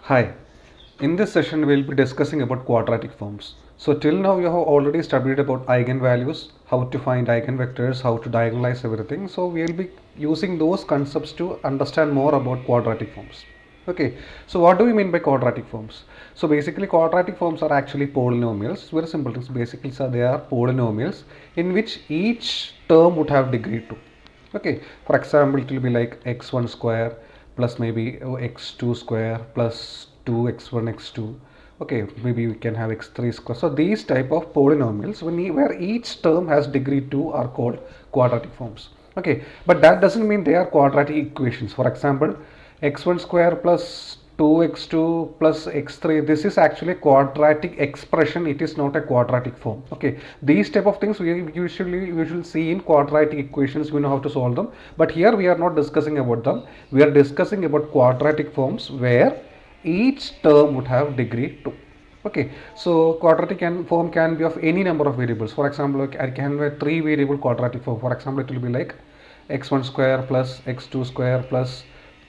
Hi, in this session we'll be discussing about quadratic forms. So till now you have already studied about eigenvalues, how to find eigenvectors, how to diagonalize everything. So we'll be using those concepts to understand more about quadratic forms. Okay, so what do we mean by quadratic forms? So basically quadratic forms are actually polynomials. Very simple things. Basically so they are polynomials in which each term would have degree 2. Okay, for example it will be like x1 square plus maybe x2 square plus 2x1 x2. Okay, maybe we can have x3 square. So these type of polynomials where each term has degree 2 are called quadratic forms. Okay, but that doesn't mean they are quadratic equations. For example, x1 square plus 2x2 plus x3, this is actually quadratic expression, it is not a quadratic form. Okay, these type of things we usually see in quadratic equations, we know how to solve them, but here we are not discussing about them. We are discussing about quadratic forms where each term would have degree 2. Okay, so quadratic form can be of any number of variables. For example, I can have a 3 variable quadratic form. For example, it will be like x1 square plus x2 square plus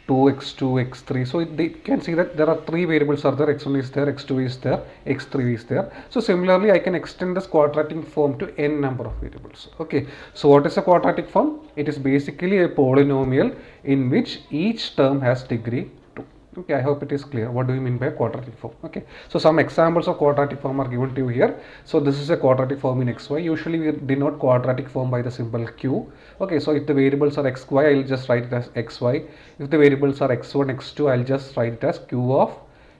2x2 x3. So they can see that there are 3 variables are there. X1 is there, x2 is there, x3 is there. So similarly I can extend this quadratic form to n number of variables. Okay, so what is a quadratic form? It is basically a polynomial in which each term has degree 2. Okay, I hope it is clear. What do you mean by quadratic form? Okay, so some examples of quadratic form are given to you here. So this is a quadratic form in xy. Usually we denote quadratic form by the symbol q. Okay, so if the variables are xy, I'll just write it as xy. If the variables are x1, x2, I'll just write it as q of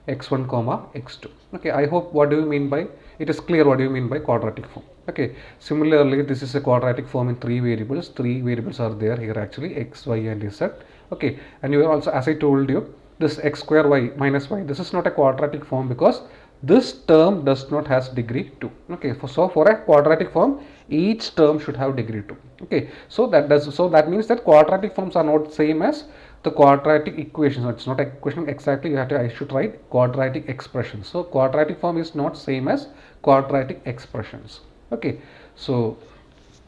x1 comma x2. Okay, I hope what do you mean by it is clear what do you mean by quadratic form. Okay, similarly this is a quadratic form in 3 variables. 3 variables are there here actually, x, y and z. Okay, and you are also, as I told you, this x square y minus y, this is not a quadratic form because this term does not has degree 2. Okay, so for a quadratic form each term should have degree 2. Okay, so that means that quadratic forms are not same as the quadratic equation. So it's not an equation exactly, you have to, I should write quadratic expressions. So quadratic form is not same as quadratic expressions. Okay, so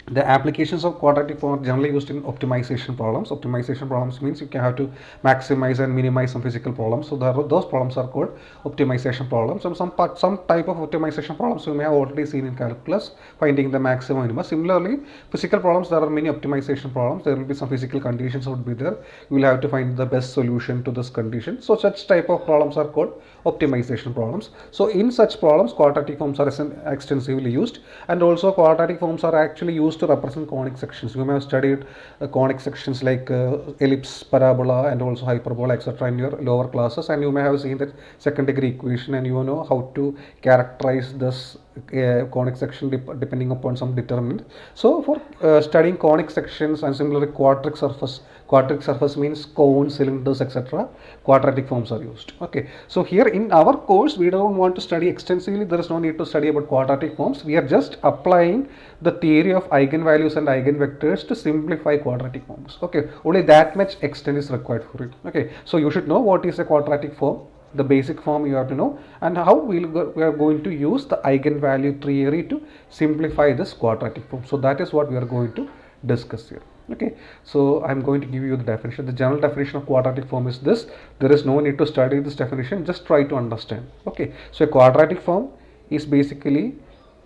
the applications of quadratic form are generally used in optimization problems. Optimization problems means you can have to maximize and minimize some physical problems. So those problems are called optimization problems. And some type of optimization problems you may have already seen in calculus, finding the maximum minimum. Similarly, physical problems, there are many optimization problems. There will be some physical conditions would be there. You will have to find the best solution to this condition. So such type of problems are called optimization problems. So in such problems, quadratic forms are extensively used, and also quadratic forms are actually used to represent conic sections. You may have studied conic sections like ellipse, parabola and also hyperbola etc. in your lower classes, and you may have seen that second degree equation, and you know how to characterize this conic section depending upon some determinant. So for studying conic sections and similarly quadratic surface means cones, cylinders etc., quadratic forms are used. Okay, so here in our course we don't want to study extensively, there is no need to study about quadratic forms. We are just applying the theory of eigenvalues and eigenvectors to simplify quadratic forms. Okay, only that much extent is required for it. Okay, so you should know what is a quadratic form, the basic form you have to know, and how we are going to use the eigenvalue theory to simplify this quadratic form. So that is what we are going to discuss here. Okay, so I'm going to give you the definition. The general definition of quadratic form is this. There is no need to study this definition, just try to understand. Okay, so a quadratic form is basically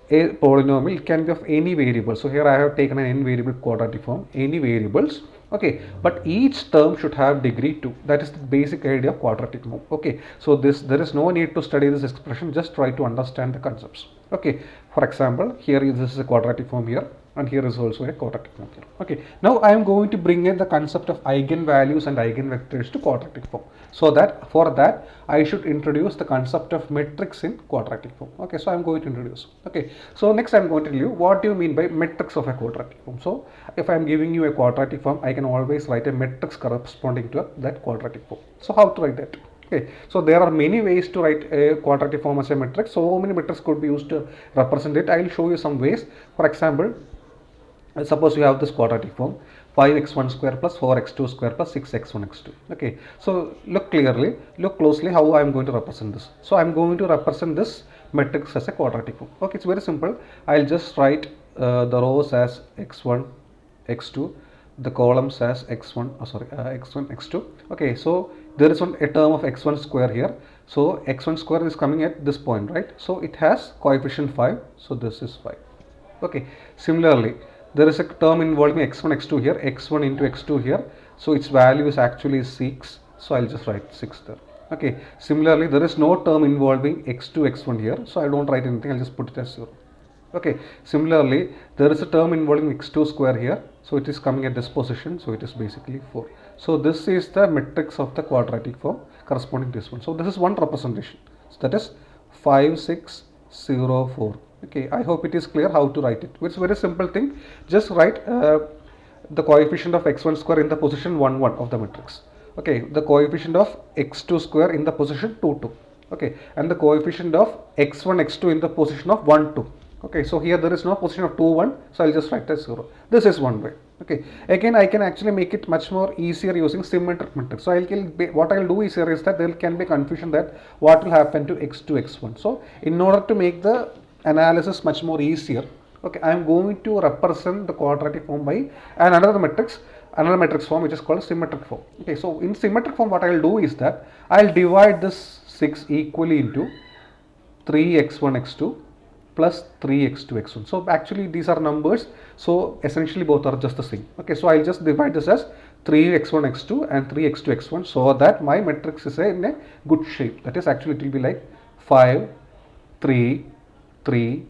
a polynomial. It can be of any variable. So here I have taken an n variable quadratic form, any variables. Okay, but each term should have degree 2. That is the basic idea of quadratic form. Okay, so there is no need to study this expression, just try to understand the concepts. Okay, for example, here this is a quadratic form here, and here is also a quadratic form here. Okay, now I am going to bring in the concept of eigenvalues and eigenvectors to quadratic form. So that for that I should introduce the concept of matrix in quadratic form. Okay, so I am going to introduce. Okay, so next I am going to tell you what do you mean by matrix of a quadratic form. So if I am giving you a quadratic form, I can always write a matrix corresponding to that quadratic form. So how to write that? Okay, so there are many ways to write a quadratic form as a matrix. So many metrics could be used to represent it. I will show you some ways. For example, suppose you have this quadratic form 5x1 square plus 4x2 square plus 6x1 x2. Okay, so look closely how I am going to represent this. So I am going to represent this matrix as a quadratic form. Okay, it's very simple. I'll just write the rows as x1 x2, the columns as x1 x1 x2. Okay, so there is a term of x1 square here. So x1 square is coming at this point, right? So it has coefficient 5. So this is 5. Okay. Similarly, there is a term involving x1, x2 here, x1 into x2 here. So its value is actually 6. So I'll just write 6 there. Okay. Similarly, there is no term involving x2, x1 here. So I don't write anything. I'll just put it as 0. Okay. Similarly, there is a term involving x2 square here. So it is coming at this position. So it is basically 4. So this is the matrix of the quadratic form corresponding to this one. So this is one representation. So that is 5, 6, 0, 4. Okay, I hope it is clear how to write it. It's a very simple thing. Just write the coefficient of x1 square in the position 1, 1 of the matrix. Okay, the coefficient of x2 square in the position 2, 2. Okay, and the coefficient of x1, x2 in the position of 1, 2. Okay, so here there is no position of 2, 1. So I'll just write as 0. This is one way. Okay, again I can actually make it much more easier using symmetric matrix. So what I'll do is here is that there can be confusion that what will happen to x2, x1. So in order to make the analysis much more easier, okay, I am going to represent the quadratic form by another matrix form which is called symmetric form. Okay, so in symmetric form what I will do is that I will divide this 6 equally into 3x1, x2 plus 3x2, x1. So actually these are numbers, so essentially both are just the same. Okay, so I'll just divide this as 3x1, x2 and 3x2, x1 so that my matrix is in a good shape. That is actually it will be like 5, 3, 3,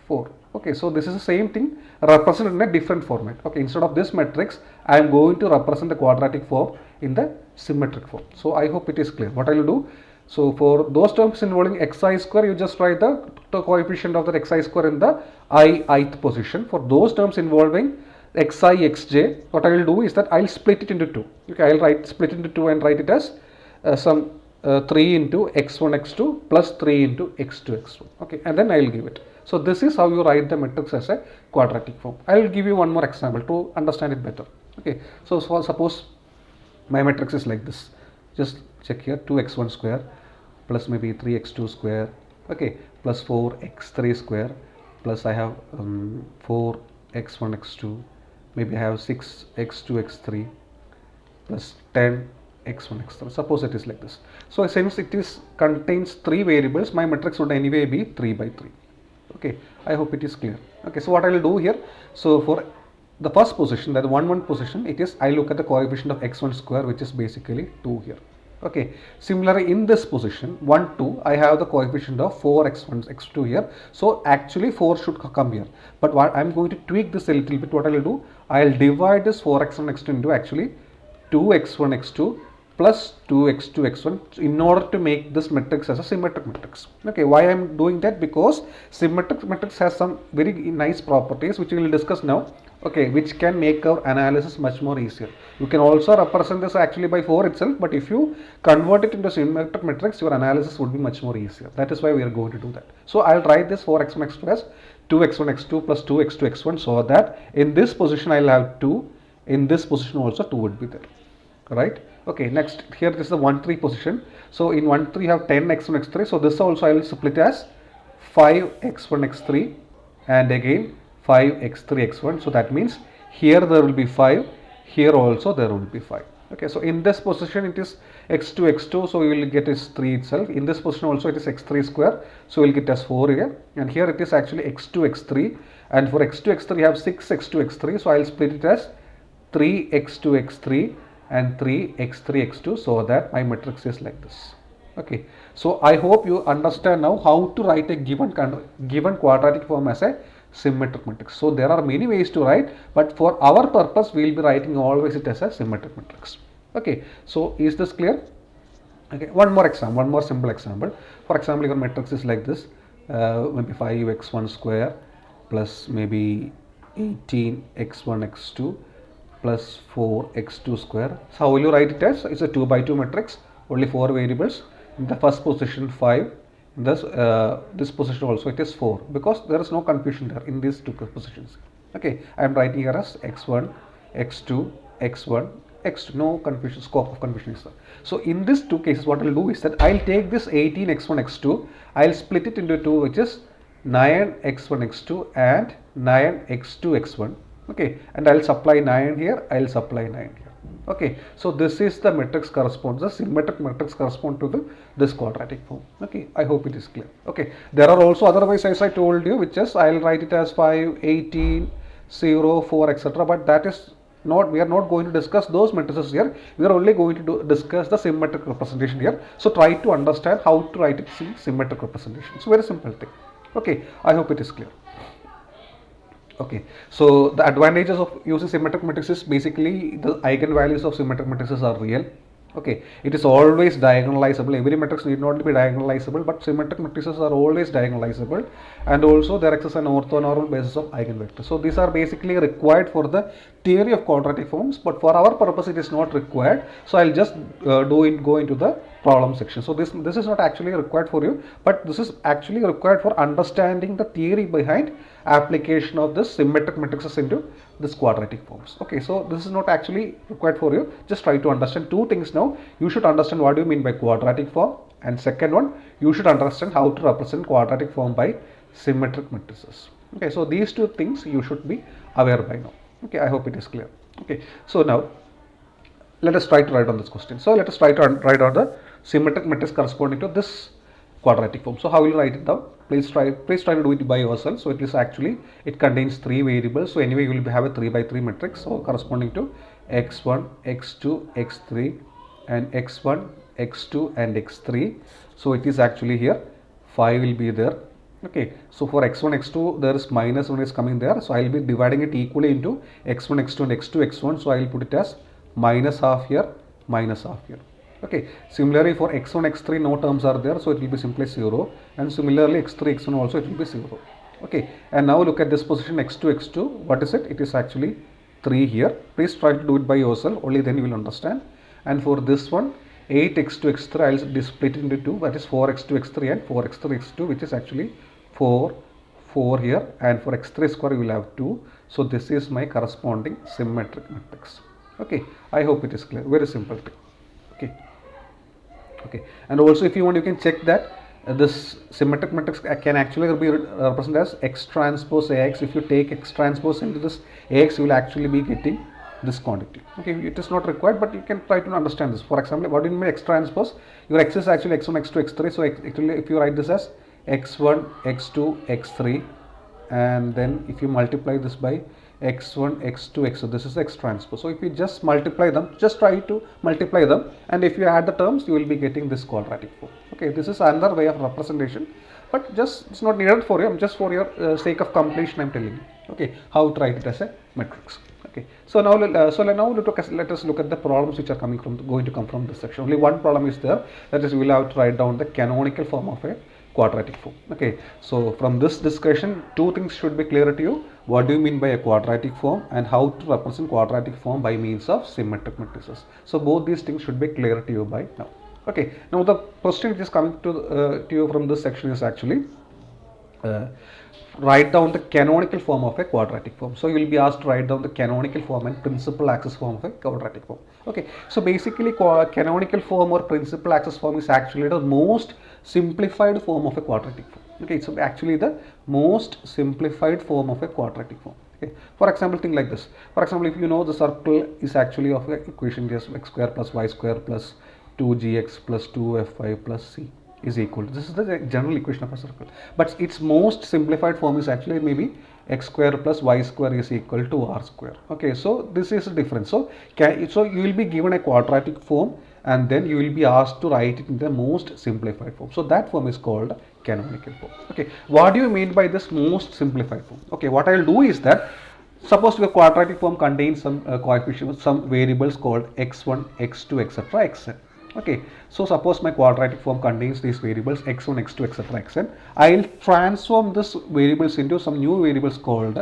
4. Okay, so this is the same thing represented in a different format. Okay, instead of this matrix, I am going to represent the quadratic form in the symmetric form. So I hope it is clear. What I will do, so for those terms involving xi square, you just write the coefficient of the xi square in the ith position. For those terms involving xi, xj, what I will do is that I'll split it into 2. Okay, I'll split it into 2 and write it as 3 into x1, x2 plus 3 into x2, x1. Okay, and then I will give it. So this is how you write the matrix as a quadratic form. I will give you one more example to understand it better. Okay, so suppose my matrix is like this. Just check here, 2x1 square plus maybe 3x2 square, okay, plus 4x3 square plus I have 4x1 x2, maybe I have 6x2 x3 plus 10 x1 x3. Suppose it is like this. So since it contains 3 variables, my matrix would anyway be 3 by 3. Okay, I hope it is clear. Okay, so what I will do here, so for the first position, that 1, 1 position, it is I look at the coefficient of x1 square, which is basically 2 here. Okay, similarly in this position 1, 2, I have the coefficient of 4x1, x2 here. So actually 4 should come here. But what I'm going to tweak this a little bit. What I will do, I'll divide this 4x1, x2 into actually 2x1, x2 plus 2x2, x1 in order to make this matrix as a symmetric matrix. Okay, why I'm doing that? Because symmetric matrix has some very nice properties which we will discuss now. Okay, which can make our analysis much more easier. You can also represent this actually by 4 itself, but if you convert it into symmetric matrix, your analysis would be much more easier. That is why we are going to do that. So I'll write this 4x1, x2 as 2x1, x2 plus 2x2, x1 so that in this position I'll have 2, in this position also 2 would be there. Right? Okay, next here this is the 1, 3 position. So in 1, 3 you have 10 x1, x3. So this also I will split as 5 x1, x3 and again 5 x3, x1. So that means here there will be 5, here also there will be 5. Okay, so in this position it is x2, x2. So we will get is 3 itself. In this position also it is x3 square. So we will get as 4 here. And here it is actually x2, x3. And for x2, x3 you have 6 x2, x3. So I will split it as 3 x2, x3 and 3 x3, x2 so that my matrix is like this. Okay, so I hope you understand now how to write a given quadratic form as a symmetric matrix. So there are many ways to write, but for our purpose we will be writing always it as a symmetric matrix. Okay, so is this clear? Okay, one more simple example. For example, your matrix is like this, maybe 5x1 square plus maybe 18x1 x2 plus 4x2 square. So how will you write it as? It's a 2 by 2 matrix, only 4 variables. In the first position 5, in this position also it is 4 because there is no confusion there in these two positions. Okay, I am writing here as x1, x2, x1, x2, no confusion, scope of confusion is there. So in these two cases what I will do is that I will take this 18x1, x2, I will split it into 2 which is 9x1, x2 and 9x2, x1. Okay, and I'll supply 9 here, I'll supply 9 here. Okay, so this is the matrix corresponds, the symmetric matrix correspond to the this quadratic form. Okay, I hope it is clear. Okay, there are also otherwise as I told you, which is I'll write it as 5, 18, 0, 4, etc. But that is not, we are not going to discuss those matrices here. We are only going to discuss the symmetric representation here. So try to understand how to write it in symmetric representation. It's a very simple thing. Okay, I hope it is clear. Okay, so the advantages of using symmetric matrices is basically the eigenvalues of symmetric matrices are real. Okay, it is always diagonalizable. Every matrix need not be diagonalizable, but symmetric matrices are always diagonalizable, and also there exists an orthonormal basis of eigenvectors. So these are basically required for the theory of quadratic forms, but for our purpose it is not required. So I'll just go into the problem section. So this is not actually required for you, but this is actually required for understanding the theory behind application of this symmetric matrices into this quadratic forms. Okay, so this is not actually required for you. Just try to understand two things now. You should understand what do you mean by quadratic form, and second one, you should understand how to represent quadratic form by symmetric matrices. Okay, so these two things you should be aware by now. Okay, I hope it is clear. Okay, so now let us try to write on this question. So let us try to write on the symmetric matrix corresponding to this quadratic form. So how will you write it down? Please try to do it by yourself. So it is actually, it contains three variables. So anyway, you will have a 3 by 3 matrix, so corresponding to x1, x2, x3, and x1, x2, and x3. So it is actually here 5 will be there. Okay, so for x1, x2 there is minus 1 is coming there. So I will be dividing it equally into x1, x2, and x2, x1. So I will put it as minus half here, minus half here. Okay, similarly for x1, x3 no terms are there, so it will be simply 0, and similarly x3, x1 also it will be 0. Okay, and now look at this position x2, x2, what is it? It is actually 3 here. Please try to do it by yourself, only then you will understand. And for this one, 8x2, x3, I will split it into 2, that is 4x2, x3 and 4x3, x2, which is actually 4 here, and for x3 square you will have 2. So this is my corresponding symmetric matrix. Okay, I hope it is clear. Very simple thing. Okay. Okay, and also if you want, you can check that this symmetric matrix can actually be represented as x transpose Ax. If you take x transpose into this Ax, you will actually be getting this quantity. Okay, it is not required, but you can try to understand this. For example, what do you mean x transpose? Your x is actually x1, x2, x3. So actually, if you write this as x1, x2, x3, and then if you multiply this by x1, x2, x2, this is x transpose. So if you just multiply them, just try to multiply them, and if you add the terms, you will be getting this quadratic form. Okay, this is another way of representation, but just it's not needed for you. Just for your sake of completion, I'm telling you. Okay, how to write it as a matrix. Okay, so now let us look at the problems which are going to come from this section. Only one problem is there, that is we will have to write down the canonical form of a quadratic form. Okay, so from this discussion, two things should be clear to you. What do you mean by a quadratic form, and how to represent quadratic form by means of symmetric matrices? So both these things should be clear to you by now. Okay, now the question which is coming to you from this section is actually write down the canonical form of a quadratic form. So you will be asked to write down the canonical form and principal axis form of a quadratic form. Okay, so basically canonical form or principal axis form is actually the most simplified form of a quadratic form. Okay, so actually the most simplified form of a quadratic form. Okay, for example, think like this. For example, if you know the circle is actually of the equation just x square plus y square plus 2gx plus 2fy plus c is equal to, this is the general equation of a circle, but its most simplified form is actually maybe x square plus y square is equal to r square. Okay, so this is the difference. So you will be given a quadratic form, and then you will be asked to write it in the most simplified form. So that form is called canonical form. Okay, what do you mean by this most simplified form? Okay, what I will do is that, suppose your quadratic form contains some coefficients, some variables called x1, x2, etc., xn. Okay, so suppose my quadratic form contains these variables x1, x2, etc., xn. I will transform this variables into some new variables called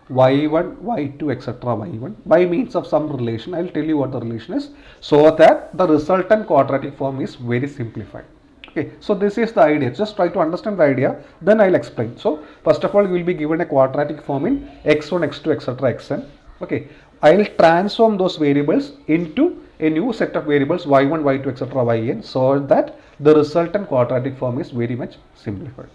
y1, y2, etc., y1 by means of some relation. I will tell you what the relation is, so that the resultant quadratic form is very simplified. Okay, so this is the idea. Just try to understand the idea, then I'll explain. So first of all, you will be given a quadratic form in x1, x2, etc., xn. Okay, I will transform those variables into a new set of variables y1, y2, etc., yn, so that the resultant quadratic form is very much simplified.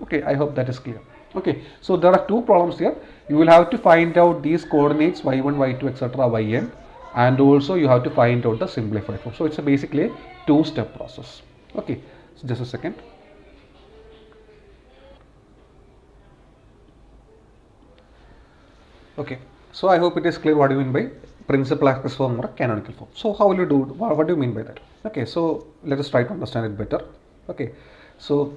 Okay, I hope that is clear. Okay, so there are two problems here. You will have to find out these coordinates y1, y2, etc., yn. and also you have to find out the simplified form. So it's basically a two-step process. Okay, so just a second. Okay, so I hope it is clear what do you mean by principal access form or canonical form. So how will you do, what do you mean by that? Okay, so let us try to understand it better. Okay, so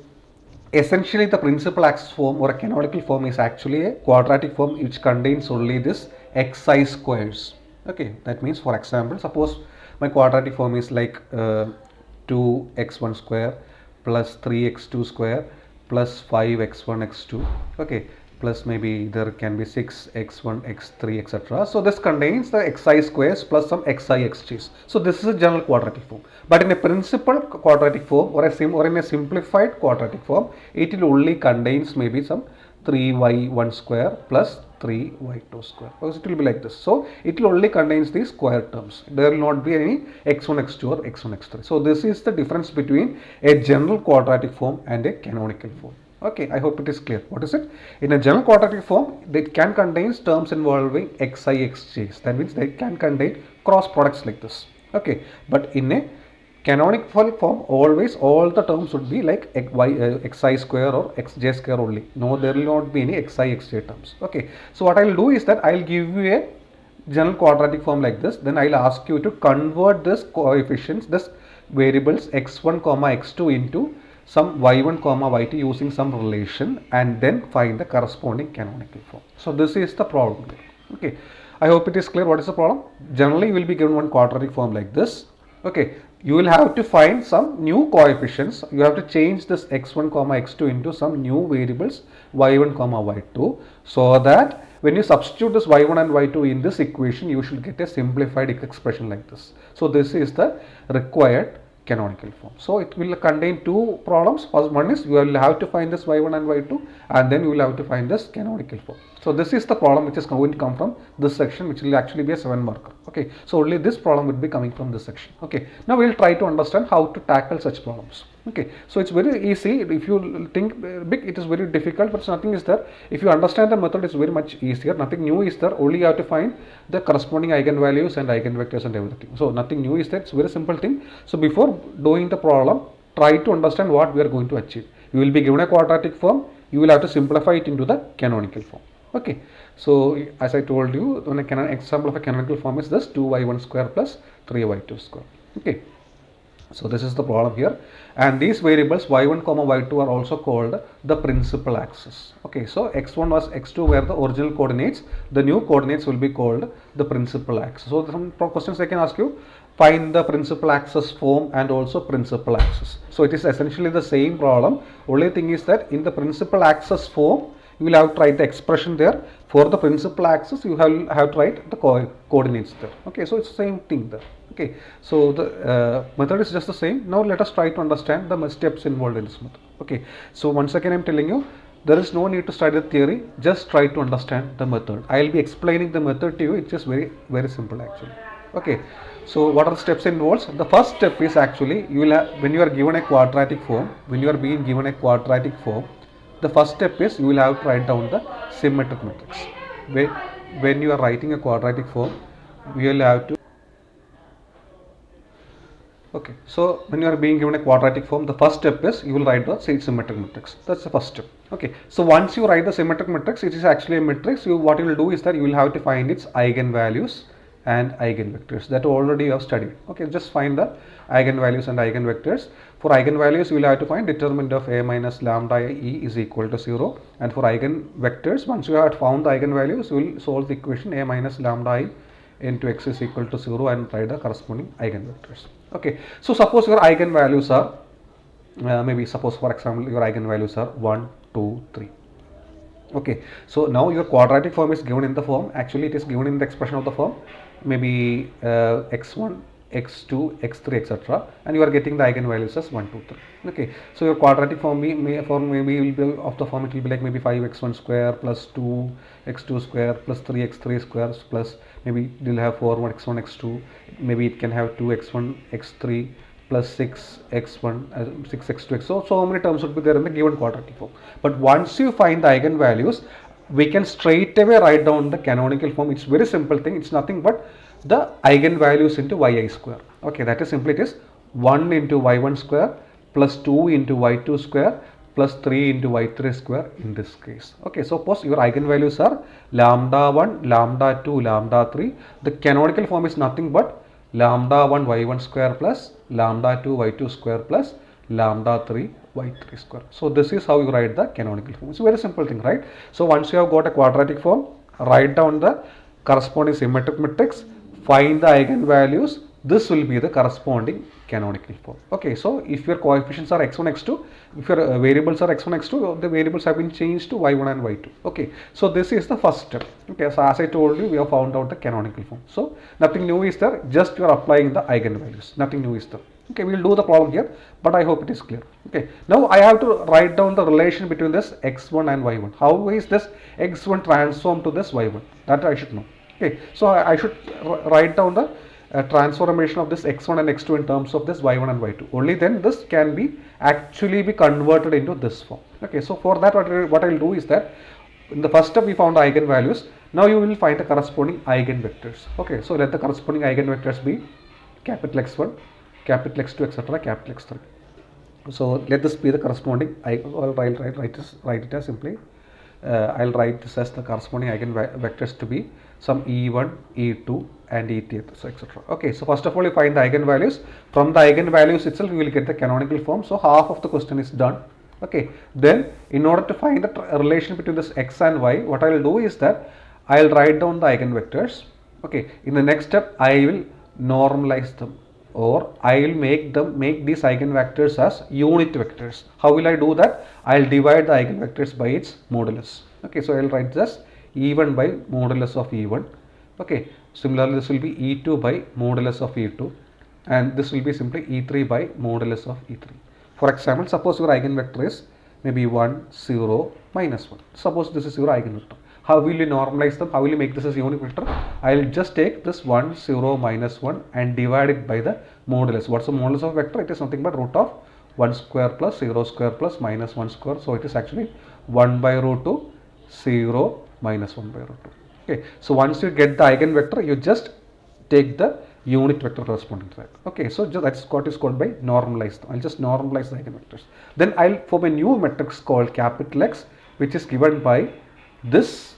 essentially the principal access form or a canonical form is actually a quadratic form which contains only this xi squares. Okay, that means for example, suppose my quadratic form is like 2x1 square plus 3x2 square plus 5x1 x2. Okay, plus maybe there can be 6x1 x3 etc. So this contains the xi squares plus some xi xj's. So this is a general quadratic form, but in a principal quadratic form or in a simplified quadratic form, it will only contains maybe some 3y1 square plus 3y2 square, because it will be like this. So it will only contains these square terms. There will not be any x1 x2 or x1 x3. So this is the difference between a general quadratic form and a canonical form. Okay, I hope it is clear. What is it? In a general quadratic form, it can contain terms involving xi xj's. That means they can contain cross products like this. Okay, but in a canonical form, always all the terms would be like xi square or xj square only. No, there will not be any xi xj terms. Okay, so what I will do is that I will give you a general quadratic form like this. Then I will ask you to convert this coefficients, this variables x1 comma x2 into some y1 comma y2 using some relation, and then find the corresponding canonical form. So this is the problem. Okay, I hope it is clear what is the problem. Generally you will be given one quadratic form like this. Okay, you will have to find some new coefficients. You have to change this x1 comma x2 into some new variables y1 comma y2, so that when you substitute this y1 and y2 in this equation, you should get a simplified expression like this. So this is the required canonical form. So it will contain two problems. First one is you will have to find this y1 and y2, and then you will have to find this canonical form. So this is the problem which is going to come from this section, which will actually be a 7 marker. Okay, so only this problem would be coming from this section. Okay, now we will try to understand how to tackle such problems. Okay, so it's very easy. If you think big, it is very difficult, but nothing is there. If you understand the method, it's very much easier. Nothing new is there. Only you have to find the corresponding eigenvalues and eigenvectors and everything. So nothing new is there. It's a very simple thing. So before doing the problem, try to understand what we are going to achieve. You will be given a quadratic form. You will have to simplify it into the canonical form. Okay, so as I told you, an example of a canonical form is this 2y1 square plus 3y2 square. Okay, so this is the problem here, and these variables y1 comma y2 are also called the principal axis. Okay, so x1 was x2 were the original coordinates. The new coordinates will be called the principal axis. So some questions I can ask you: find the principal axis form and also principal axis. So it is essentially the same problem. Only thing is that in the principal axis form, you will have to write the expression there. For the principal axis, you have to write the coordinates there. Okay, so it's the same thing there. Okay, so the method is just the same. Now let us try to understand the steps involved in this method. Okay, so once again I am telling you, there is no need to study the theory. Just try to understand the method. I will be explaining the method to you. It's just very simple actually. Okay, so what are the steps involved? The first step is actually you will have, when you are given a quadratic form, the first step is you will have to write down the symmetric matrix. When you are writing a quadratic form, we will have to. Okay, so when you are being given a quadratic form, the first step is you will write the symmetric matrix. That's the first step. Okay, so once you write the symmetric matrix, it is actually a matrix. What you will do is that you will have to find its eigenvalues and eigenvectors that already you have studied. Okay, just find the eigenvalues and eigenvectors. For eigenvalues, you will have to find determinant of a minus lambda e is equal to 0, and for eigenvectors, once you have found the eigenvalues, you will solve the equation a minus lambda I into x is equal to 0 and write the corresponding eigenvectors. Okay, so suppose your eigenvalues are maybe suppose for example your eigenvalues are 1, 2, 3. Okay, so now your quadratic form is given in the form, actually it is given in the expression of the form, maybe x1, x2, x3, etc., and you are getting the eigenvalues as 1, 2, 3. Okay, so your quadratic form maybe will be of the form, it will be like maybe 5x1 square plus 2x2 square plus 3x3 squares plus maybe you will have 4x1 x2, maybe it can have 2x1 x3 plus 6x1 6x2x. So many terms would be there in the given quadratic form. But once you find the eigenvalues, we can straight away write down the canonical form. It's very simple thing. It's nothing but the eigenvalues into yi square. Okay, that is simply it is 1 into y1 square plus 2 into y2 square plus 3 into y3 square in this case. Okay, suppose your eigenvalues are lambda 1, lambda 2, lambda 3. The canonical form is nothing but lambda 1 y1 square plus lambda 2 y2 square plus lambda 3 y3 square. So this is how you write the canonical form. It's a very simple thing, right? So once you have got a quadratic form, write down the corresponding symmetric matrix, find the eigenvalues. This will be the corresponding canonical form. Okay, so if your coefficients are x1, x2, if your variables are x1, x2, the variables have been changed to y1 and y2. Okay, so this is the first step. Okay, so as I told you, we have found out the canonical form. So nothing new is there, just you are applying the eigenvalues. Nothing new is there. Okay, we will do the problem here, but I hope it is clear. Okay, now I have to write down the relation between this x1 and y1. How is this x1 transformed to this y1? That I should know. Okay, so I should write down the transformation of this x1 and x2 in terms of this y1 and y2. Only then this can be actually be converted into this form. Okay, so for that what I will do is that in the first step we found the eigenvalues. Now you will find the corresponding eigenvectors. Okay, so let the corresponding eigenvectors be capital X1, capital X2, etc., capital X3. So let this be the corresponding. I'll write it as simply. I'll write this as the corresponding eigenvectors to be some E1, E2 and Et, so etc. Okay, so first of all you find the eigenvalues. From the eigenvalues itself you will get the canonical form. So half of the question is done. Okay, then in order to find the relation between this x and y, what I will do is that I will write down the eigenvectors. Okay, in the next step I will normalize them, or I will make these eigenvectors as unit vectors. How will I do that? I will divide the eigenvectors by its modulus. Okay, so I will write this E1 by modulus of E1. Okay, similarly this will be E2 by modulus of E2, and this will be simply E3 by modulus of E3. For example, suppose your eigenvector is maybe 1, 0, minus 1. Suppose this is your eigenvector. How will you normalize them? How will you make this as unit vector? I will just take this 1, 0, minus 1 and divide it by the modulus. What's the modulus of vector? It is nothing but root of 1 square plus 0 square plus minus 1 square. So it is actually 1 by root 2, 0 minus 1 by root 2. Okay, so once you get the eigenvector, you just take the unit vector corresponding to that. Okay, so that's what is called by normalize. I'll just normalize the eigenvectors. Then I'll form a new matrix called capital X, which is given by this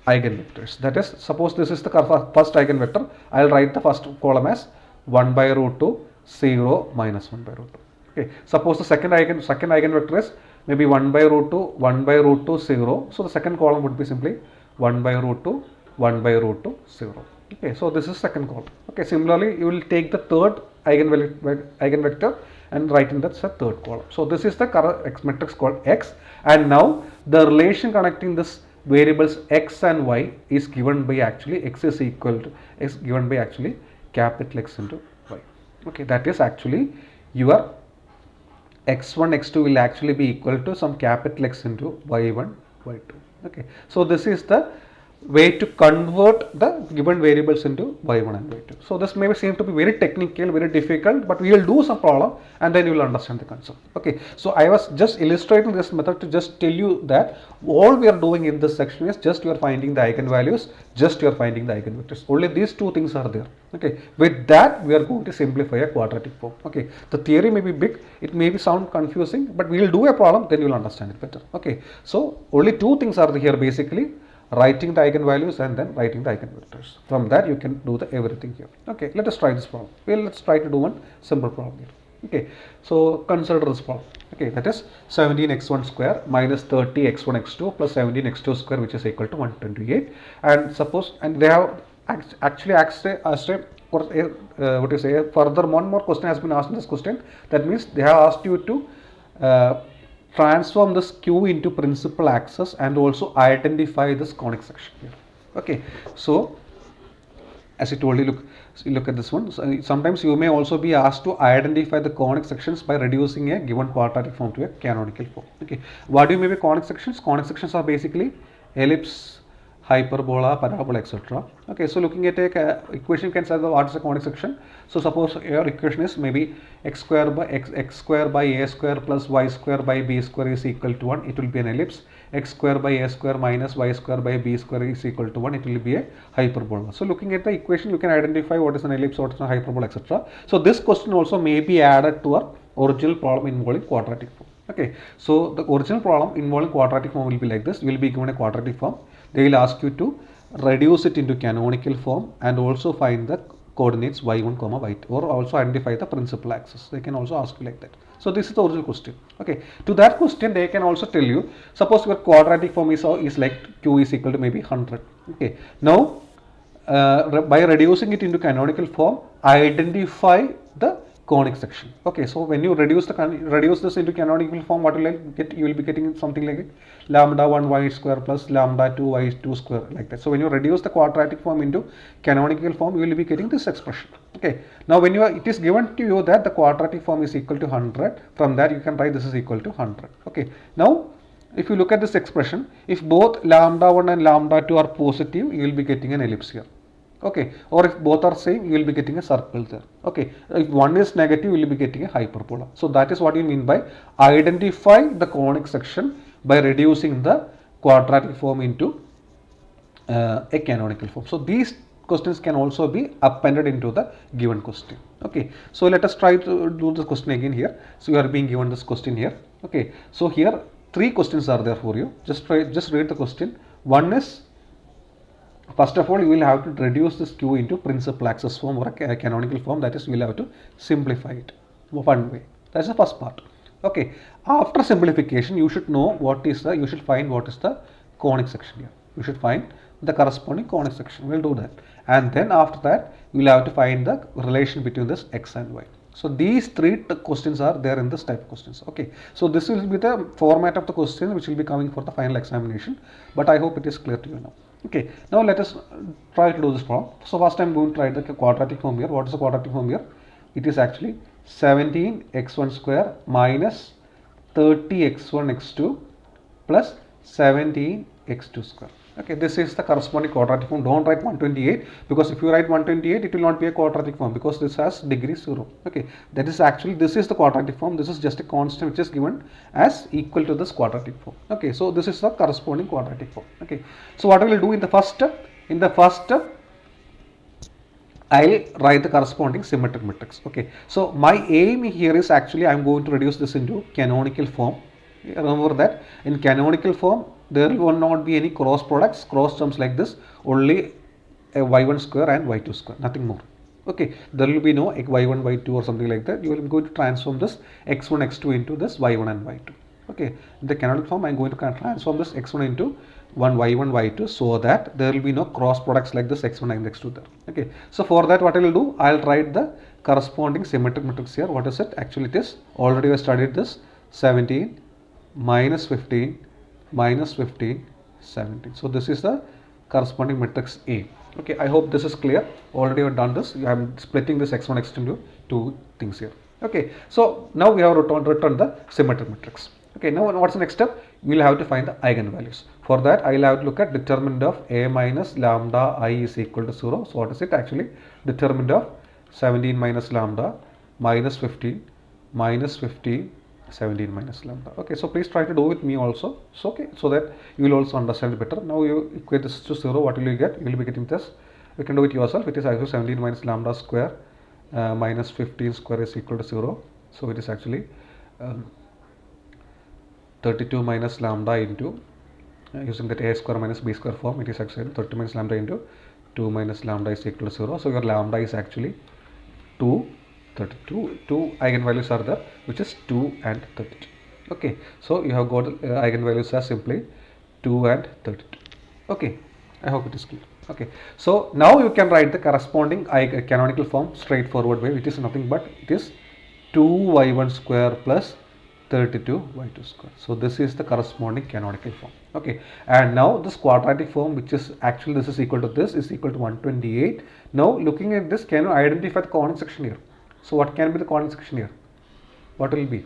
eigenvectors. That is, suppose this is the first eigenvector, I'll write the first column as 1 by root 2, 0, minus 1 by root 2. Okay, suppose the second eigenvector is maybe 1 by root 2, 1 by root 2, 0. So the second column would be simply 1 by root 2, 1 by root 2, 0. Okay, so this is second column. Okay, similarly you will take the third eigenvector and write in that third column. So this is the matrix called X, and now the relation connecting this variables x and y is given by actually x is equal to x given by actually capital X into y. Okay, that is actually your x1, x2 will actually be equal to some capital X into y1, y2. Okay, so this is the way to convert the given variables into y1 and y2. So this may seem to be very technical, very difficult, but we will do some problem and then you will understand the concept. Okay, so I was just illustrating this method to just tell you that all we are doing in this section is just you are finding the eigenvalues, just you are finding the eigenvectors. Only these two things are there. Okay, with that we are going to simplify a quadratic form. Okay, the theory may be big, it may be sound confusing, but we will do a problem, then you will understand it better. Okay, so only two things are here basically: writing the eigenvalues and then writing the eigenvectors. From that you can do the everything here. Okay, let us try this problem. Well, let's try to do one simple problem here. Okay, so consider this problem. Okay, that is 17x1 square minus 30x1 x2 plus 17x2 square, which is equal to 128. And suppose, and they have actually asked what you say, further one more question has been asked in this question. That means they have asked you to transform this Q into principal axis and also identify this conic section here. Okay, so as I told you, look at this one. So sometimes you may also be asked to identify the conic sections by reducing a given quadratic form to a canonical form. Okay, what do you mean by conic sections? Conic sections are basically ellipse, hyperbola, parabola, etc. Okay, so looking at a equation, you can say what is a conic section. So suppose your equation is maybe x square by a square plus y square by b square is equal to 1. It will be an ellipse. x square by a square minus y square by b square is equal to 1, it will be a hyperbola. So looking at the equation, you can identify what is an ellipse, what is a hyperbola, etc. So this question also may be added to our original problem involving quadratic form. Okay, so the original problem involving quadratic form will be like this. You will be given a quadratic form. They will ask you to reduce it into canonical form and also find the coordinates y1 comma y2, or also identify the principal axis. They can also ask you like that. So this is the original question. Okay, to that question they can also tell you, suppose your quadratic form is like q is equal to maybe 100. Okay, now by reducing it into canonical form, identify the conic section. Okay, so when you reduce this into canonical form, what will I get? You will be getting something like lambda 1 y square plus lambda 2 y2 square, like that. So when you reduce the quadratic form into canonical form, you will be getting this expression. Okay, now when it is given to you that the quadratic form is equal to 100, from that you can write this is equal to 100. Okay, now if you look at this expression, if both lambda 1 and lambda 2 are positive, you will be getting an ellipse here. Okay, or if both are same, you will be getting a circle there. Okay, if one is negative, you will be getting a hyperbola. So that is what you mean by identify the conic section by reducing the quadratic form into a canonical form. So these questions can also be appended into the given question. Okay, so let us try to do this question again here. So you are being given this question here. Okay, so here 3 questions are there for you. Just read the question. One is, first of all, you will have to reduce this q into principal axis form or a canonical form. That is, you will have to simplify it one way. That's the first part. Okay, after simplification, you should know you should find what is the conic section here. You should find the corresponding conic section. We'll do that. And then after that, you will have to find the relation between this x and y. So these 3 questions are there in this type of questions. Okay, so this will be the format of the question which will be coming for the final examination. But I hope it is clear to you now. Okay, now let us try to do this problem. So first I am going to write the quadratic form here. What is the quadratic form here? It is actually 17x1 square minus 30x1 x2 plus 17x2 square. Okay, this is the corresponding quadratic form. Don't write 128, because if you write 128, it will not be a quadratic form because this has degree 0. Okay, that is actually, this is the quadratic form. This is just a constant which is given as equal to this quadratic form. Okay, so this is the corresponding quadratic form. Okay, so what I will do in the first step, I'll write the corresponding symmetric matrix. Okay, so my aim here is actually I'm going to reduce this into canonical form. Remember that in canonical form there will not be any cross products, cross terms like this, only a y1 square and y2 square, nothing more. Okay, there will be no y1 y2 or something like that. You will be going to transform this x1 x2 into this y1 and y2. Okay, in the canonical form I am going to transform this x1 into y1 y2 so that there will be no cross products like this x1 and x2 there. Okay, so for that what I will do, I will write the corresponding symmetric matrix here. What is it? Actually it is, already I studied this, 17 minus 15 minus 15 17. So this is the corresponding matrix A. Okay, I hope this is clear. Already I have done this. I am splitting this x1 x2 into 2 things here. Okay, so now we have returned the symmetric matrix. Okay, now what's the next step? We will have to find the eigenvalues. For that I will have to look at determinant of a minus lambda I is equal to 0. So what is it actually? Determinant of 17 minus lambda minus 15 minus 15 17 minus lambda. Okay, so please try to do with me also. So okay, so that you will also understand better. Now you equate this to 0. What will you get? You will be getting this. You can do it yourself. It is actually 17 minus lambda square minus 15 square is equal to 0. So it is actually 32 minus lambda into using that a square minus b square form. It is actually 30 minus lambda into 2 minus lambda is equal to 0. So your lambda is actually 2. 32. 2 eigenvalues are there, which is 2 and 32. Okay, so you have got eigenvalues as simply 2 and 32. Okay, I hope it is clear. Okay, so now you can write the corresponding canonical form straightforward way, which is nothing but it is 2y1 square plus 32y2 square. So this is the corresponding canonical form. Okay, and now this quadratic form, which is actually this is equal to this, is equal to 128. Now looking at this, can you identify the conic section here? So what can be the conic section here? What will be?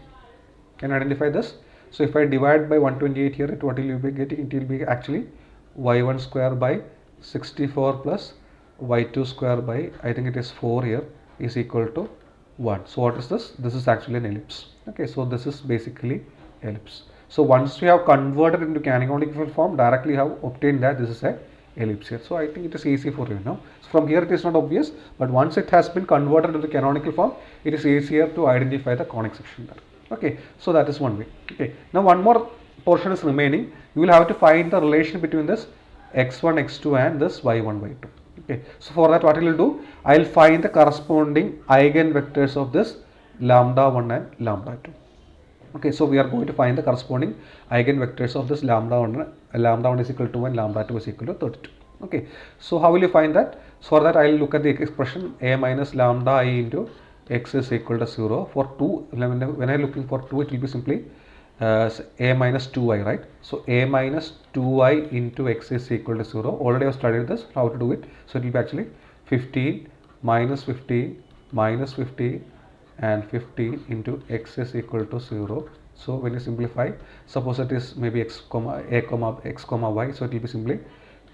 Can you identify this? So if I divide by 128 here, what will you be getting? It will be actually y1 square by 64 plus y2 square by, I think it is 4 here, is equal to 1. So what is this? This is actually an ellipse. Okay, so this is basically ellipse. So once we have converted into canonical form, directly you have obtained that this is a ellipse here. So I think it is easy for you now. So from here it is not obvious, but once it has been converted into the canonical form, it is easier to identify the conic section there. Okay, so that is one way. Okay, now one more portion is remaining. You will have to find the relation between this x1, x2 and this y1, y2. Okay, so for that what I will do, I will find the corresponding eigenvectors of this lambda 1 and lambda 2. Okay, so we are going to find the corresponding eigenvectors of this lambda 1 is equal to 1, lambda 2 is equal to 32. Okay, so how will you find that? So for that I will look at the expression a minus lambda I into x is equal to 0. For 2, when I am looking for 2, it will be simply a minus 2i, right? So a minus 2i into x is equal to 0. Already I have studied this, how to do it. So it will be actually 15 minus 15 minus 15 and 15 into x is equal to 0. So when you simplify, suppose it is maybe x comma y, so it will be simply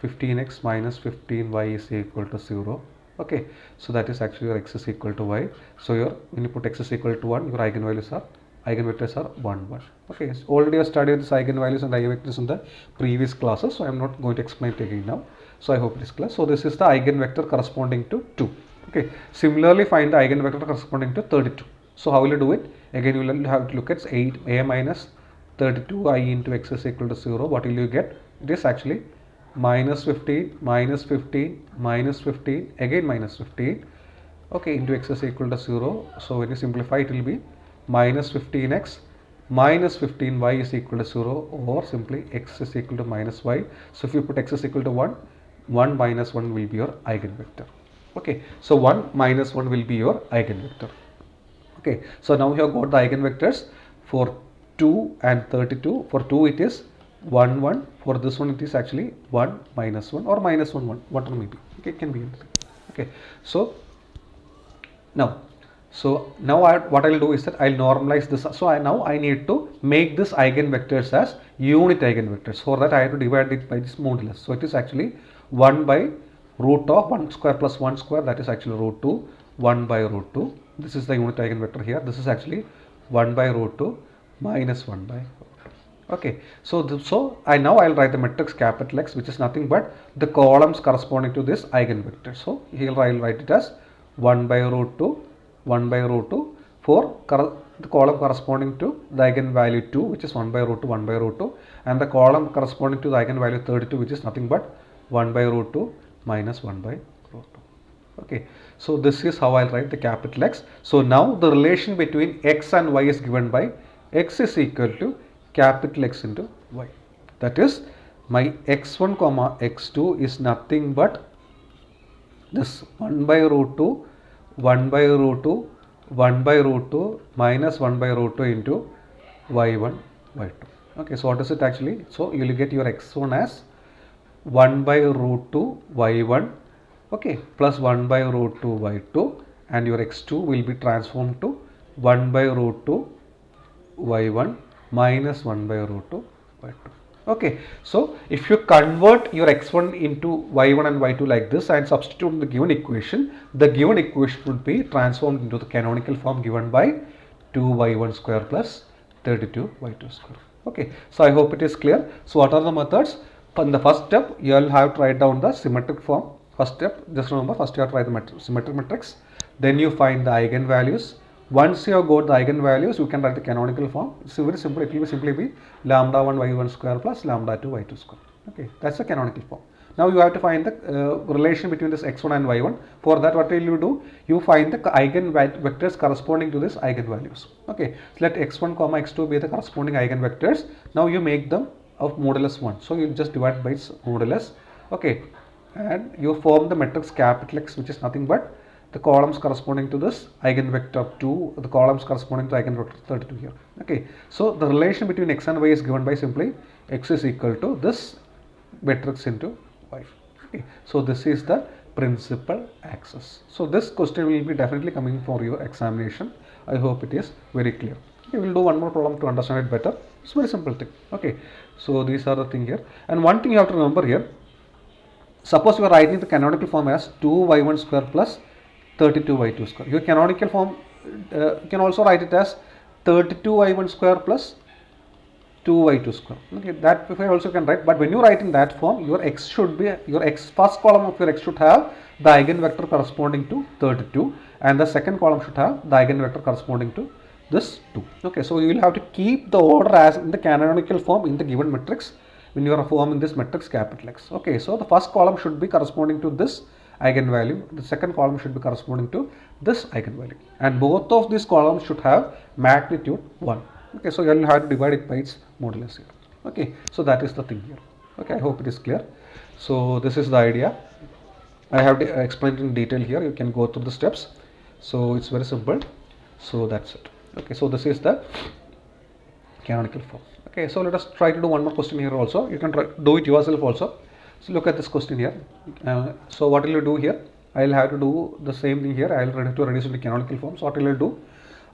15x minus 15y is equal to 0. Okay, so that is actually your x is equal to y. So your when you put x is equal to 1, your eigenvectors are 1 1. Okay, so already I studied this eigenvalues and eigenvectors in the previous classes, so I am not going to explain it again now. So I hope it is clear. So this is the eigenvector corresponding to 2. Okay, similarly find the eigenvector corresponding to 32. So how will you do it? Again you will have to look at a minus 32i into x is equal to 0. What will you get? It is actually minus 15 minus 15 minus 15 again minus 15, okay, into x is equal to 0. So when you simplify, it will be minus 15x minus 15y is equal to 0, or simply x is equal to minus y. So if you put x is equal to 1, 1 minus 1 will be your eigenvector. Okay, so 1 minus 1 will be your eigenvector. Okay, so now you have got the eigenvectors for 2 and 32. For 2 it is 1 1, for this one it is actually 1 minus 1 or minus 1 1, whatever may be. Okay, it can be anything. Okay, so now what I will do is that I will normalize this. So I need to make this eigenvectors as unit eigenvectors. For that I have to divide it by this modulus. So it is actually 1 by root of 1 square plus 1 square, that is actually root 2, 1 by root 2. This is the unit eigenvector here. This is actually 1 by root 2 minus 1 by root 2. Okay, so now I will write the matrix capital X, which is nothing but the columns corresponding to this eigenvector. So here I will write it as 1 by root 2, 1 by root 2 for the column corresponding to the eigenvalue 2, which is 1 by root 2, 1 by root 2, and the column corresponding to the eigenvalue 32, which is nothing but 1 by root 2 minus 1 by root 2. Okay, so this is how I will write the capital X. So now the relation between x and y is given by x is equal to capital X into y. That is, my x1 comma x2 is nothing but this 1 by root 2, 1 by root 2, 1 by root 2 minus 1 by root 2 into y1, y2. Okay, so what is it actually? So you will get your x1 as 1 by root 2 y1, okay, plus 1 by root 2 y2, and your x2 will be transformed to 1 by root 2 y1 minus 1 by root 2 y2. Okay, so if you convert your x1 into y1 and y2 like this and substitute in the given equation would be transformed into the canonical form given by 2y1 square plus 32y2 square. Okay, so I hope it is clear. So what are the methods? In the first step, you will have to write down the symmetric form. First step, just remember, first you have to write the symmetric matrix. Then you find the eigenvalues. Once you have got the eigenvalues, you can write the canonical form. It's very simple. It will simply be lambda 1 y1 square plus lambda 2 y2 square. Okay, that's the canonical form. Now you have to find the relation between this x1 and y1. For that, what will you do? You find the eigenvectors corresponding to this eigenvalues. Okay, so let x1 comma x2 be the corresponding eigenvectors. Now you make them of modulus 1. So you just divide by its modulus. Okay, and you form the matrix capital X, which is nothing but the columns corresponding to this eigenvector 2, the columns corresponding to eigenvector 32 here. Okay, so the relation between x and y is given by simply x is equal to this matrix into y. Okay, so this is the principal axis. So this question will be definitely coming for your examination. I hope it is very clear. Okay, we will do one more problem to understand it better. It's a very simple thing. Okay, so these are the thing here, and one thing you have to remember here. Suppose you are writing the canonical form as 2y1 square plus 32y2 square. Your canonical form, you can also write it as 32y1 square plus 2y2 square. Okay, that way also you can write, but when you write in that form, your x should be, your x, first column of your x should have the eigenvector corresponding to 32, and the second column should have the eigenvector corresponding to this 2. Okay, so you will have to keep the order as in the canonical form in the given matrix when you are forming this matrix capital X. Okay, so the first column should be corresponding to this eigenvalue, the second column should be corresponding to this eigenvalue, and both of these columns should have magnitude 1. Okay, so you will have to divide it by its modulus here. Okay, so that is the thing here. Okay, I hope it is clear. So this is the idea. I have explained in detail here. You can go through the steps. So it's very simple. So that's it. Okay, so this is the canonical form. Okay, so let us try to do one more question here also. You can do it yourself also. So look at this question here. So what will you do here? I will have to do the same thing here. I will have to reduce into canonical form. So what will I do?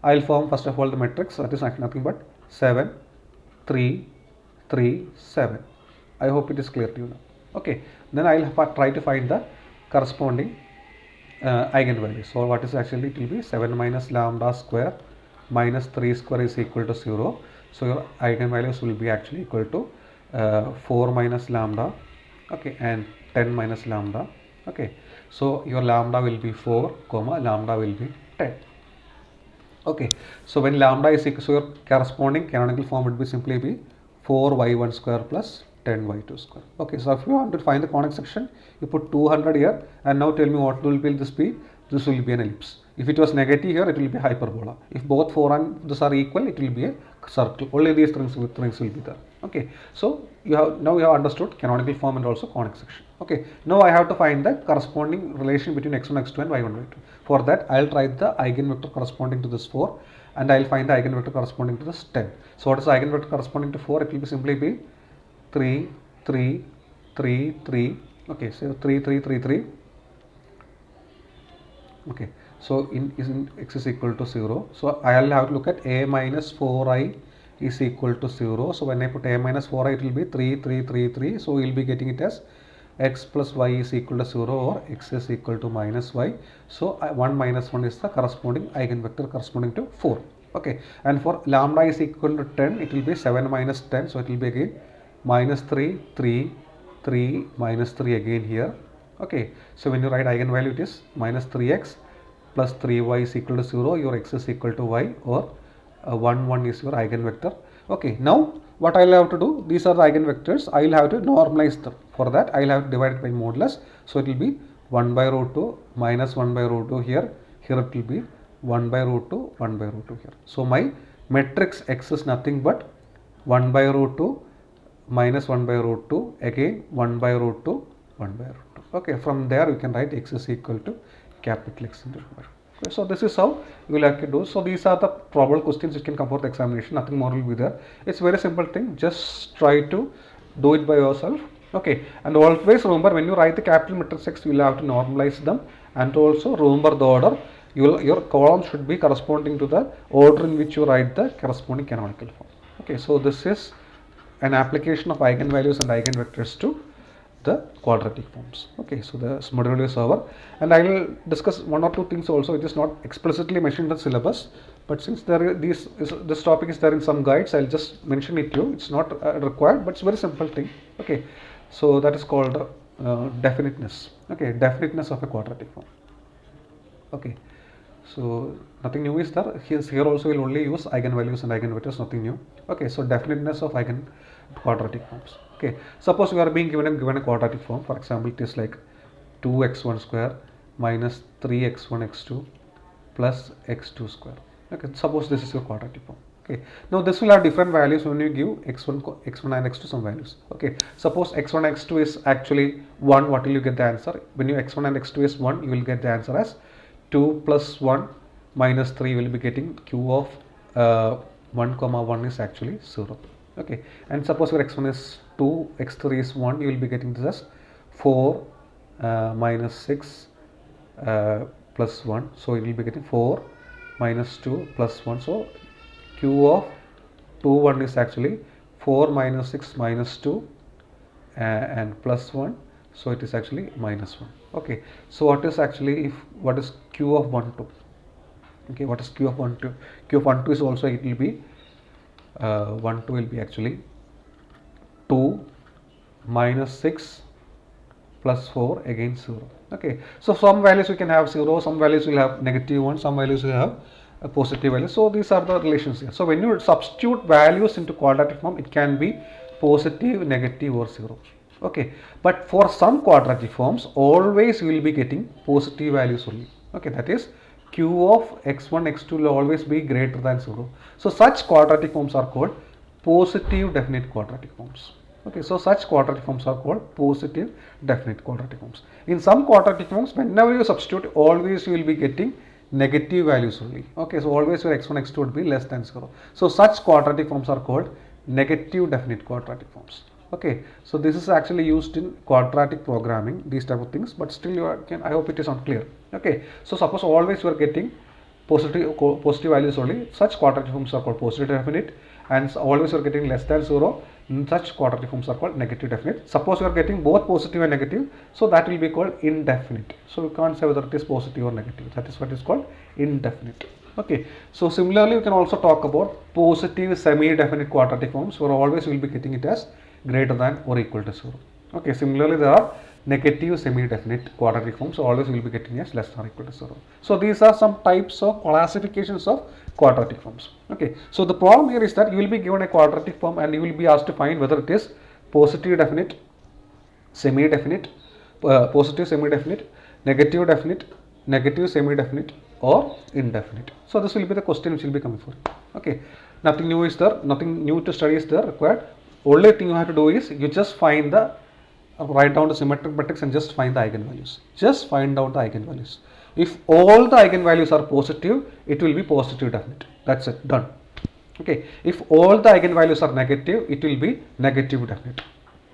I will form first of all the matrix, that is nothing but 7, 3, 3, 7. I hope it is clear to you now. Okay, then I will try to find the corresponding eigenvalue. So what is actually, it will be 7 minus lambda square minus 3 square is equal to 0. So your eigenvalues will be actually equal to 4 minus lambda, okay, and 10 minus lambda. Okay, so your lambda will be 4 comma lambda will be 10. Okay, so when lambda is equal, so your corresponding canonical form would be simply be 4y1 square plus 10y2 square. Okay, so if you want to find the conic section, you put 200 here, and now tell me what will this be? This will be an ellipse. If it was negative here, it will be hyperbola. If both 4 and this are equal, it will be a circle. Only these things will be there. Okay, so you have understood canonical form and also conic section. Okay, now I have to find the corresponding relation between x1, x2 and y1, y2. For that, I will write the eigenvector corresponding to this 4, and I will find the eigenvector corresponding to this 10. So what is the eigenvector corresponding to 4? It will be simply be 3, 3, 3, 3. Okay, so 3, 3, 3, 3. Okay, so in x is equal to 0. So I will have to look at a minus 4i is equal to 0. So when I put a minus 4i, it will be 3, 3, 3, 3. So we will be getting it as x plus y is equal to 0 or x is equal to minus y. So 1 minus 1 is the corresponding eigenvector corresponding to 4. Okay, and for lambda is equal to 10, it will be 7 minus 10. So it will be again minus 3, 3, 3, minus 3 again here. Okay, so when you write eigenvalue, it is minus 3x plus 3y is equal to 0, your x is equal to y, or 1, 1 is your eigenvector. Okay, now what I will have to do, these are the eigenvectors, I will have to normalize them. For that, I will have to divide it by modulus. So it will be 1 by root 2 minus 1 by root 2 here. Here it will be 1 by root 2, 1 by root 2 here. So my matrix x is nothing but 1 by root 2 minus 1 by root 2, again 1 by root 2, 1 by root 2. Okay, from there you can write x is equal to capital X into square. Okay, so this is how you will have to do. So these are the probable questions which can come for the examination. Nothing more will be there. It's very simple thing. Just try to do it by yourself. Okay, and always remember, when you write the capital matrix X, you will have to normalize them, and also remember the order. Your column should be corresponding to the order in which you write the corresponding canonical form. Okay, so this is an application of eigenvalues and eigenvectors to the quadratic forms. Okay, so the module is over, and I will discuss one or two things also. It is not explicitly mentioned in the syllabus, but since this topic is there in some guides, I'll just mention it to you. It's not required, but it's a very simple thing. Okay, so that is called definiteness. Okay, definiteness of a quadratic form. Okay, so nothing new is there. Here also we'll only use eigenvalues and eigenvectors, nothing new. Okay, so definiteness of quadratic forms. Okay, suppose we are being given a quadratic form. For example, it is like 2x1 square minus 3x1 x2 plus x2 square. Okay, suppose this is your quadratic form. Okay, now this will have different values when you give x1 and x2 some values. Okay, suppose x1 x2 is actually 1. What will you get the answer? When you x1 and x2 is 1, you will get the answer as 2 plus 1 minus 3. will be getting q of 1 comma 1 is actually 0. Okay, and suppose your x1 is 2, x3 is 1, you will be getting this as 4 minus 6 plus 1. So you will be getting 4 minus 2 plus 1. So q of 2, 1 is actually 4 minus 6 minus 2 and plus 1. So it is actually minus 1. Okay, so what is actually, what is q of 1, 2? Okay, what is q of 1, 2? Q of 1, 2 is also, it will be 1 2 will be actually 2 minus 6 plus 4 again 0. Okay, so some values we can have 0, some values will have negative 1, some values will have a positive value. So these are the relations here. So when you substitute values into quadratic form, it can be positive, negative or 0. Okay, but for some quadratic forms, always you will be getting positive values only. Okay, that is q of x1 x2 will always be greater than 0. So such quadratic forms are called positive definite quadratic forms. Okay, so such quadratic forms are called positive definite quadratic forms. In some quadratic forms, whenever you substitute, always you will be getting negative values only. Okay, so always your x1 x2 would be less than 0. So such quadratic forms are called negative definite quadratic forms. Okay, so this is actually used in quadratic programming, these type of things, but still I hope it is unclear. Okay, so suppose always you are getting positive values only, such quadratic forms are called positive definite, and always you are getting less than 0, such quadratic forms are called negative definite. Suppose you are getting both positive and negative, so that will be called indefinite. So you can't say whether it is positive or negative, that is what is called indefinite. Okay, so similarly you can also talk about positive semi-definite quadratic forms, where always you will be getting it as greater than or equal to 0. Okay, similarly there are negative semi-definite quadratic forms, so always you will be getting as less than or equal to 0. So these are some types of classifications of quadratic forms. Okay, so the problem here is that you will be given a quadratic form and you will be asked to find whether it is positive definite, semi-definite, positive semi-definite, negative definite, negative semi-definite or indefinite. So this will be the question which will be coming for you. Okay, nothing new is there, nothing new to study is there required. Only thing you have to do is you just find the write down the symmetric matrix and just find the eigenvalues. Just find out the eigenvalues. If all the eigenvalues are positive, it will be positive definite. That's it, done. Okay, if all the eigenvalues are negative, it will be negative definite.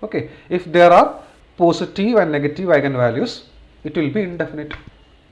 Okay, if there are positive and negative eigenvalues, it will be indefinite.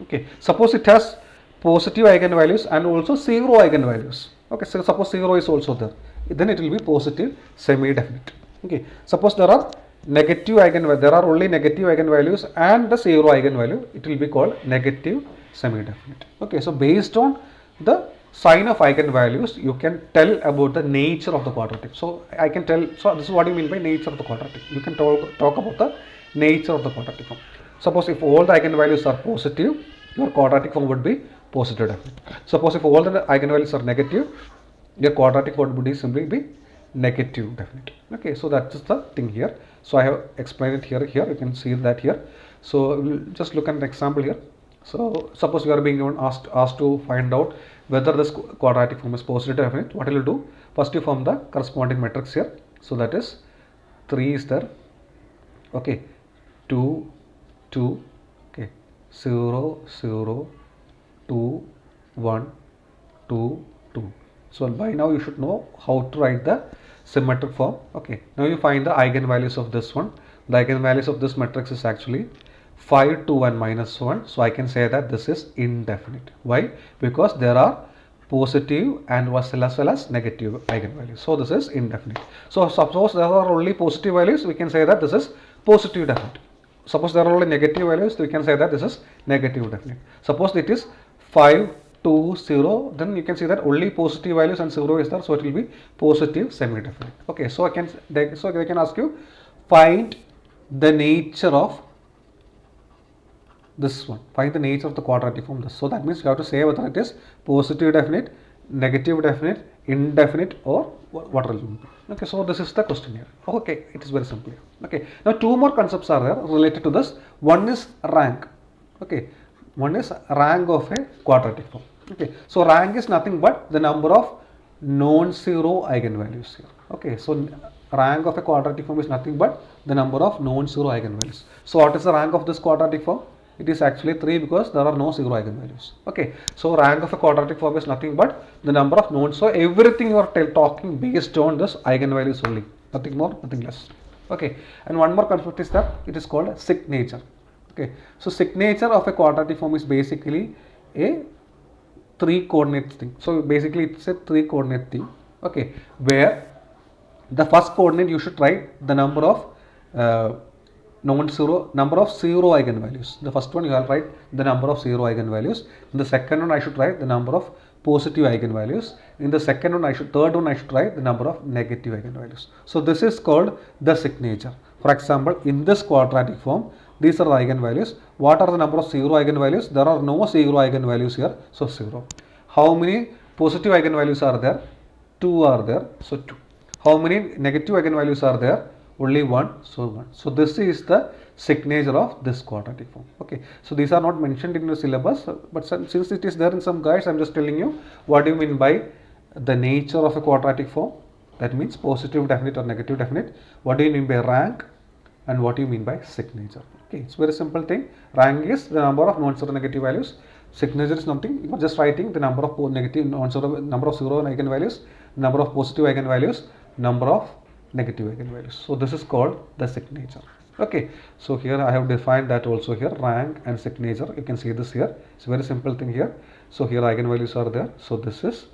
Okay, suppose it has positive eigenvalues and also 0 eigenvalues. Okay, so suppose 0 is also there, then it will be positive semi-definite. Okay, suppose there are negative eigenvalues, there are only negative eigenvalues and the 0 eigenvalue, it will be called negative semi-definite. Okay, so based on the sign of eigenvalues, you can tell about the nature of the quadratic. So I can tell, so this is what you mean by nature of the quadratic. You can talk about the nature of the quadratic form. Suppose if all the eigenvalues are positive, your quadratic form would be positive definite. Suppose if all the eigenvalues are negative, your quadratic form would simply be negative definite. Okay, so that's the thing here. So I have explained it here. You can see that here. So we'll just look at an example here. So suppose you are being asked to find out whether this quadratic form is positive definite. What will you do? First you form the corresponding matrix here. So that is 3 is there. Okay, 2, 2, okay, 0, 0, 2, 1, 2, 2. So by now you should know how to write the symmetric form. Okay, now you find the eigenvalues of this one. The eigenvalues of this matrix is actually 5, 2 and minus 1. So I can say that this is indefinite. Why? Because there are positive and as well as negative eigenvalues. So this is indefinite. So suppose there are only positive values, we can say that this is positive definite. Suppose there are only negative values, we can say that this is negative definite. Suppose it is 5, 2, 0, then you can see that only positive values and 0 is there, so it will be positive semi-definite. Okay, so I can ask you, find the nature of this one, find the nature of the quadratic form this. So that means you have to say whether it is positive definite, negative definite, indefinite or what will be. Okay, so this is the question here. Okay, it is very simple. Okay, now two more concepts are there related to this. One is rank. Okay, one is rank of a quadratic form. Okay, so rank is nothing but the number of non-zero eigenvalues here. Okay, so rank of a quadratic form is nothing but the number of non-zero eigenvalues. So what is the rank of this quadratic form? It is actually 3 because there are no zero eigenvalues. Okay, so rank of a quadratic form is nothing but the number of non. So everything you are talking based on this eigenvalues only, nothing more, nothing less. Okay, and one more concept is that it is called signature. Okay, so signature of a quadratic form is basically a 3 coordinate thing. So basically it's a 3 coordinate thing. Okay, where the first coordinate you should write the number of number of zero eigenvalues. The first one you will write the number of zero eigenvalues. In the second one I should write the number of positive eigenvalues. In the third one I should write the number of negative eigenvalues. So this is called the signature. For example, in this quadratic form, these are the eigenvalues. What are the number of zero eigenvalues? There are no zero eigenvalues here, so 0. How many positive eigenvalues are there? 2 are there, so 2. How many negative eigenvalues are there? Only 1, so 1. So this is the signature of this quadratic form. Okay, so these are not mentioned in the syllabus, but since it is there in some guides, I am just telling you what do you mean by the nature of a quadratic form. That means positive definite or negative definite. What do you mean by rank, and what do you mean by signature? Okay, it's very simple thing. Rank is the number of non-zero negative values. Signature is nothing. You are just writing the number of negative non-zero, number of zero eigenvalues, number of positive eigenvalues, number of negative eigenvalues. So this is called the signature. Okay, so here I have defined that also here, rank and signature. You can see this here. It's a very simple thing here. So here eigenvalues are there. So this is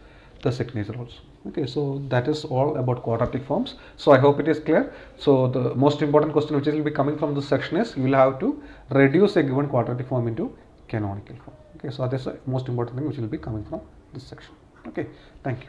the signature also. Okay, so that is all about quadratic forms. So I hope it is clear. So the most important question which will be coming from this section is you will have to reduce a given quadratic form into canonical form. Okay, so that is the most important thing which will be coming from this section. Okay, thank you.